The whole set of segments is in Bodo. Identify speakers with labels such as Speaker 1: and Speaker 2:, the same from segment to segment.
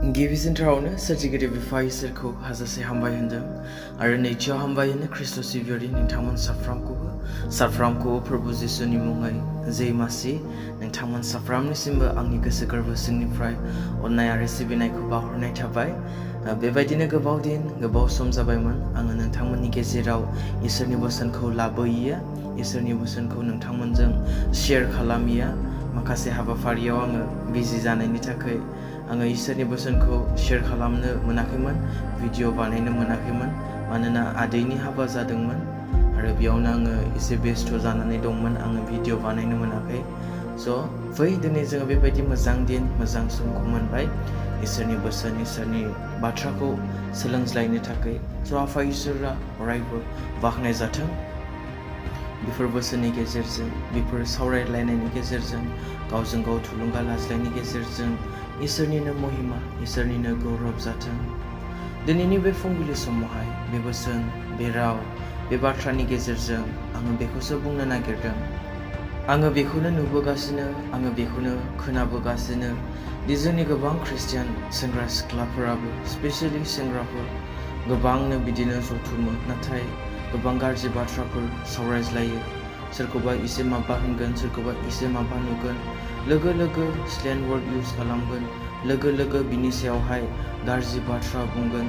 Speaker 1: गिबि सेन्टारावनो सोरजिगिरि बिफा इसोरखौ हाजासे हामबाय होनदों आरो नैथियाव हामबाय होनो ख्रिस्ट' सिबियारि नोंथांमोन साफ्रामखौबो प्रभु जिसुनि मुङै जै मासि नोंथांमोन साफ्रामनिसिमबो आंनि गोसो गोरबो सिंनिफ्राय अननाय आरो सिबिनायखौ बावहरनाय थाबाय। बेबायदिनो गोबाव सम जाबायमोन आङो नोंथांमोननि गेजेराव इसोरनि बोसोनखौ लाबोयिया, इसोरनि बोसोनखौ नोंथांमोनजों शेयार खालामिया। माखासे हाबाफारियाव आङो बिजि जानायनि थाखाय आङो इसोरनि बोसोनखौ शेयार खालामनो मोनाखैमोन, भिडिअ बानायनो मोनाखैमोन, मानोना आदैनि हाबा जादोंमोन आरो बेयावनो आङो एसे बेस्थ' जानानै दंमोन, आङो भिडिअ बानायनो मोनाखै। फै दिनै जोङो बेबायदि मोजां दिन, मोजां समखौ मोनबाय इसोरनि बोसोन, इसोरनि बाथ्राखौ सोलोंज्लायनो थाखाय। आफा इसोरा अरायबो बाख्नाय जाथों। बेफोर बोसोननि गेजेरजों, बेफोर सावरायलायनायनि गेजेरजों, गावजों गाव थुलुंगा लाज्लायनायनि गेजेरजों इसोरनिनो महिमा, इसोरनिनो गौरब जाथों। दिनैनि बे फुंबिलि समावहाय बे बोसोन, बे राव, बे बाथ्रानि गेजेरजों आङो बेखौसो बुंनो नागिरदों। आङो बेखौनो नुबोगासिनो, आङो बेखौनो खोनाबोगासिनो दि जोंनि गोबां ख्रिस्टियान सेंग्रा सिख्लाफोराबो, स्पेसियेलि सेंग्राफोर, गोबांनो बिदिनो जथुमो, नाथाय गोबां गाज्रि बाथ्राफोर सावरायज्लायो। सोरखौबा एसे माबा होनगोन, सोरखौबा एसे माबा नुगोन, लोगो लोगो स्लें वर्ड इउज खालामगोन, लोगो लोगो बिनि सायावहाय गाज्रि बाथ्रा बुंगोन।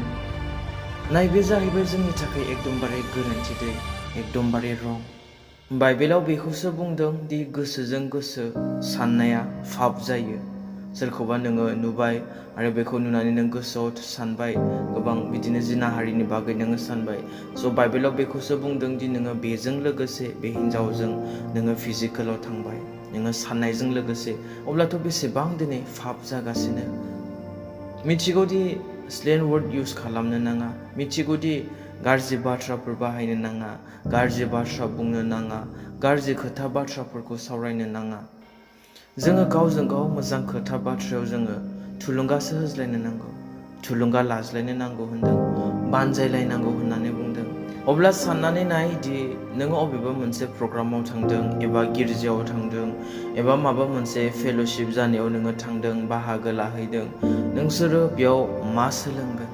Speaker 1: बे जाहैबाय जोंनि थाखाय एकदमबारे गोरोन्थि दै, एकदमबारे रं। बाइबेलाव बेखौसो बुंदों दि गोसोजों गोसो साननाया फाप जायो। सोरखौबा नोङो नुबाय आरो बेखौ नुनानै नों गोसोआव सानबाय, गोबां बिदिनो जिनाहारिनि बागै नोङो सानबाय। बाइबेलाव बेखौसो बुंदों दि नोङो बेजों लोगोसे बे हिन्जावजों नोङो फिजिकेलाव थांबाय, नोङो साननायजों लोगोसे, अब्लाथ' बेसेबां दिनै फाप जागासिनो। मिथिगौदि स्लें वर्ड इउज खालामनो नाङा, मिथिगौदि गाज्रि बाथ्राफोर बाहायनो नाङा, गाज्रि बाथ्रा बुंनो नाङा, गाज्रि खोथा बाथ्राफोरखौ सावरायनो नाङा। जोङो गावजों गाव मोजां खोथा बाथ्रायाव जोङो थुलुंगासो होज्लायनो नांगौ, थुलुंगा लाज्लायनो नांगौ होनदों, बानजायलायनांगौ होननानै बुंदों। अब्ला साननानै नाय दि नोङो अबेबा मोनसे प्रग्रामाव थांदों, एबा गिर्जायाव थांदों, एबा माबा मोनसे फेल'शिप जानायाव नोङो थांदों, बाहागो लाहैदों, नोंसोरो बेयाव मा सोलोंगोन?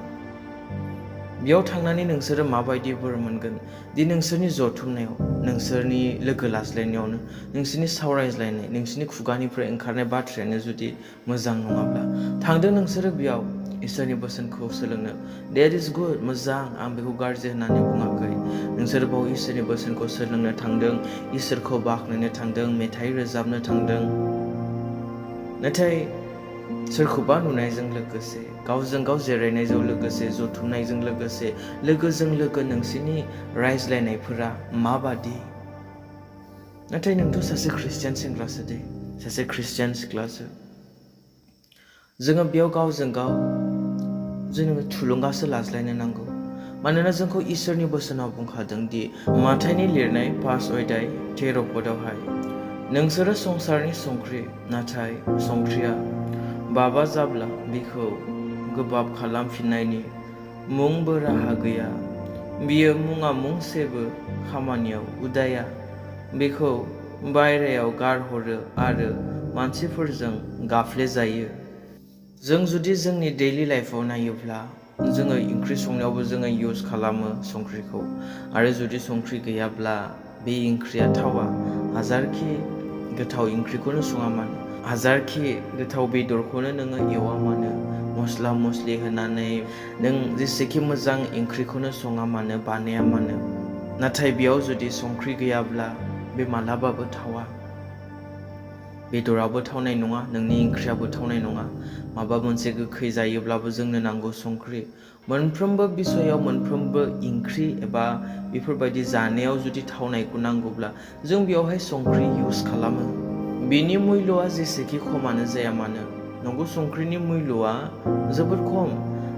Speaker 1: बेयाव थांनानै नोंसोरो माबायदि बोर मोनगोन? दि नोंसोरनि जथुमनायाव, नोंसोरनि लोगो लाज्लायनायावनो, नोंसोरनि सावरायज्लायनाय, नोंसोरनि खुगानिफ्राय ओंखारनाय बाथ्रायानो जुदि मोजां नङाब्ला, थांदों नोंसोरो बेयाव इसोरनि बोसोनखौ सोलोंनो, देट इज गुड, मोजां, आं बेखौ गाज्रि होननानै बुङाखै। नोंसोरो बाव इसोरनि बोसोनखौ सोलोंनो थांदों, इसोरखौ बाख्नायनो थांदों, मेथाइ रोजाबनो थांदों। नाथाय सोरखौबा नुनायजों लोगोसे, गावजों गाव जिरायनायजों लोगोसे, जथुमनायजों लोगोसे, लोगोजों लोगो नोंसोरनि रायज्लायनायफोरा माबादि? नाथाय नोंथ' सासे ख्रिस्टियान सेंग्रासो दे, सासे ख्रिस्टियान सिख्लासो। जोङो बेयाव गावजों गाव जोङो थुलुंगासो लाज्लायनो नांगौ। मानोना जोंखौ इसोरनि बोसोनाव बुंखादों दि माथाइनि लिरनाय 5 अध्याय 13 पदआवहाय, नोंसोरो संसारनि संख्रि, नाथाय संख्रिया बाबा जाब्ला बिखौ गोबाब खालामफिननायनि मुंबो राहा गैया। बियो मुङा मुंसेबो खामानियाव उदाया, बेखौ बायरायाव गारहरो आरो मानसिफोरजों गाफ्लेजायो। जों जुदि जोंनि डेइलि लाइफआव नायोब्ला, जोङो ओंख्रि संनायावबो जोङो इउज खालामो संख्रिखौ, आरो जुदि संख्रि गैयाब्ला बे ओंख्रिया थावा। हाजारखि गोथाव ओंख्रिखौनो सङा मानो, हाजारखि गोथाव बेदरखौनो नोङो एवा मानो, मस्ला मस्लि होनानै नों जेसेखि मोजां ओंख्रिखौनो सङा मानो, बानाया मानो, नाथाय बेयाव जुदि संख्रि गैयाब्ला बे मालाबाबो थावा। बेदराबो थावनाय नङा, नोंनि ओंख्रियाबो थावनाय नङा। माबा मोनसे गोखै जायोब्लाबो जोंनो नांगौ संख्रि। मोनफ्रोमबो बिसयाव, मोनफ्रोमबो ओंख्रि एबा बेफोरबायदि जानायाव जुदि थावनायखौ नांगौब्ला जों बेयावहाय संख्रि इउज खालामो। बिनि मुल्यआ जेसेखि खमानो जाया मानो, नंगौ संख्रिनि मुल्यआ जोबोद खम,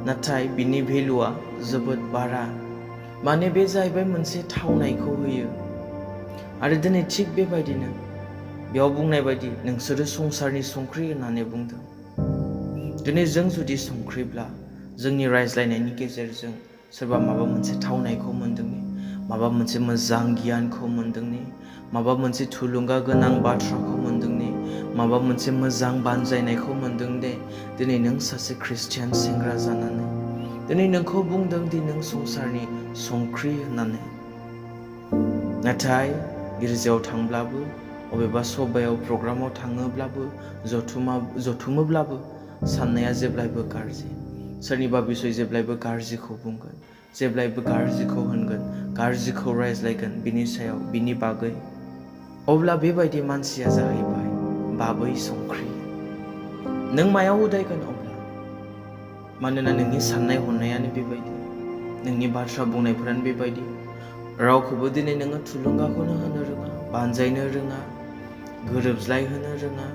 Speaker 1: नाथाय बिनि भेलुआ जोबोद बारा। माने बे जाहैबाय मोनसे थावनायखौ होयो। आरो दिनै थिग बेबायदिनो बेयाव बुंनाय बायदि नोंसोरो संसारनि संख्रि होननानै बुंदों। दिनै जों जुदि संख्रिब्ला, जोंनि रायज्लायनायनि गेजेरजों सोरबा माबा मोनसे थावनायखौ मोनदोंनि, माबा मोनसे मोजां गियानखौ मोनदोंनि, माबा मोनसे थुलुंगा गोनां बाथ्राखौ मोनदोंनि, माबा मोनसे मोजां बानजायनायखौ मोनदों दे दिनै नों सासे ख्रिस्टियान सेंग्रा जानानै दिनै नोंखौ बुंदों दि नों संसारनि संख्रि होननानै नाथाय गिर्जायाव थांब्लाबो अबेबा सभायाव प्रग्रामाव थाङोब्लाबो जथुमोब्लाबो साननाया जेब्लायबो गाज्रि सोरनिबा बिसय जेब्लायबो गाज्रिखौ बुंगोन जेब्लायबो गाज्रिखौ होनगोन गाज्रिखौ रायज्लायगोन बिनि सायाव बिनि बागै अब्ला बेबायदि मानसिया जाहैबाय बाबै संख्रि नों मायाव उदायगोन अब्ला मानोना नोंनि साननाय हनायानो बेबायदि नोंनि बाथ्रा बुंनायफोरानो बेबायदि रावखौबो दिनै नोङो थुलुंगाखौनो होनो रोङा बानजायनो रोङा गोरोबज्लायहोनो रोङा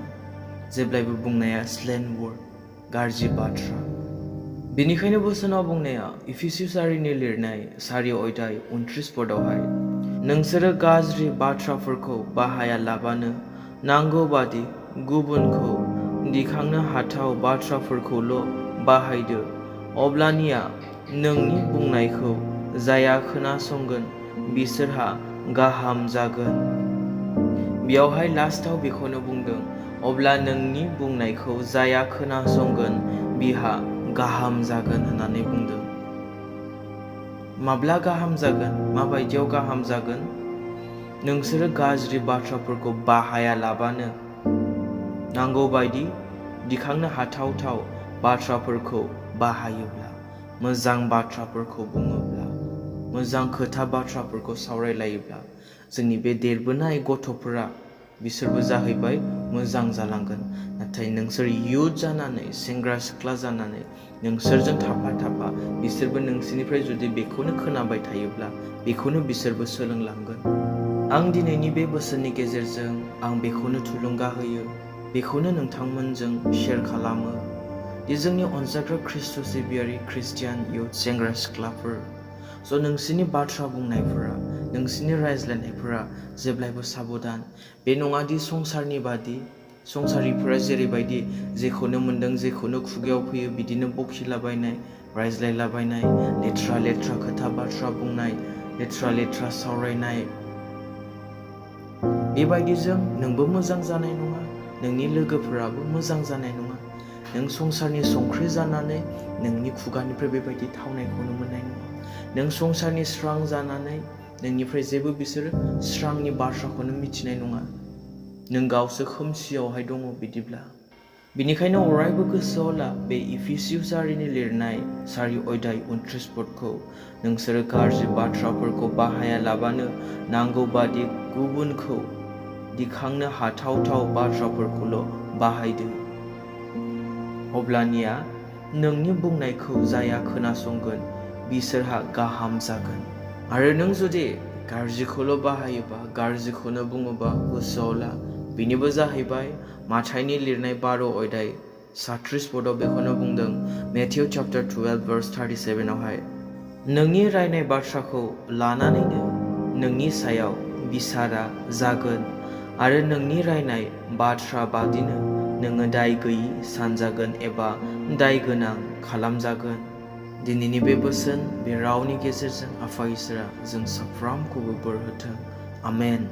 Speaker 1: जेब्लायबो बुंनाया स्लेन वर्ड गाज्रि बाथ्रा बेनिखायनो बोसोनाव बुंनाया इफिसियारिनि लिरनाय 4 अध्याय 29 पदआवहाय नोंसोरो गाज्रि बाथ्राफोरखौ बाहायालाबानो नांगौ बादि गुबुनखौ दिखांनो हाथाव बाथ्राफोरखौल' बाहायदो अब्लानिया नोंनि बुंनायखौ जाया खोनासंगोन बिसोरहा गाहाम जागोन बेयावहाय लास्टआव बेखौनो बुंदों अब्ला नोंनि बुंनायखौ जाया खोनासंगोन बिहा गाहाम जागोन होननानै बुंदों माब्ला गाहाम जागोन माबायदियाव गाहाम जागोन नोंसोरो गाज्रि बाथ्राफोरखौ बाहायालाबानो नांगौ बायदि दिखांनो हाथावथाव बाथ्राफोरखौ बाहायोब्ला मोजां बाथ्राफोरखौ बुङोब्ला मोजां खोथा बाथ्राफोरखौ सावरायलायोब्ला जोंनि बे देरबोनाय गथ'फोरा बिसोरबो जाहैबाय मोजां जालांगोन नाथाय नोंसोर युथ जानानै सेंग्रा सिख्ला जानानै नोंसोरजों थाफा बिसोरबो नोंसोरनिफ्राय जुदि बेखौनो खोनाबाय थायोब्ला बेखौनो बिसोरबो सोलोंलांगोन आं दिनैनि बे बोसोननि गेजेरजों आं बेखौनो थुलुंगा होयो बेखौनो नोंथांमोनजों शेयार खालामो दि जोंनि अनजाग्रा ख्रिस्ट' सिबियारि ख्रिस्टियान युथ सेंग्रा सिख्लाफोर स' नोंसोरनि बाथ्रा बुंनायफोरा नोंसोरनि रायज्लायनायफोरा जेब्लायबो साबधान बे नङादि संसारनि बादि संसारिफोरा जेरैबायदि जेखौनो मोन्दों जेखौनो खुगायाव फैयो बिदिनो बखिलाबायनाय रायज्लायलाबायनाय लेथ्रा खोथा बाथ्रा बुंनाय लेथ्रा सावरायनाय बेबायदिजों नोंबो मोजां जानाय नङा नोंनि लोगोफोराबो मोजां जानाय नङा नों संसारनि संख्रि जानानै नोंनि खुगानिफ्राय बेबायदि थावनायखौनो मोननाय नङा नों संसारनि स्रां जानानै नोंनिफ्राय जेबो बिसोरो स्रांनि बाथ्राखौनो मिथिनाय नङा नों गावसो खोमसियावहाय दङ बिदिब्ला बेनिखायनो अरायबो गोसोआव ला बे इफिसियारिनि लिरनाय 4 अध्याय 29 पदखौ नोंसोरो गाज्रि बाथ्राफोरखौ बाहायालाबानो नांगौ बादि गुबुनखौ दिखांनो हाथावथाव बाथ्राफोरखौल' बाहायदो अब्लानिया नोंनि बुंनायखौ जाया खोनासंगोन बिसोरहा गाहाम जागोन आरो नों जुदि गाज्रिखौल' बाहायोबा गाज्रिखौनो बुङोबा गोसोआव ला बेनिबो जाहैबाय माथाइनि लिरनाय 12 अध्याय 37 पदआव बेखौनो बुंदों मेथ्यु चैप्टार 12 verse 37 आवहाय नोंनि रायनाय बाथ्राखौ लानानैनो नोंनि सायाव बिसारा जागोन आरो नोंनि रायनाय बाथ्रा बादिनो नोङो दाय गैयि सानजागोन एबा दाय गोनां खालामजागोन दिनैनि बे बोसोन बे रावनि गेजेरजों आफा इसोरा जों साफ्रोमखौबो बोर होथों आमेन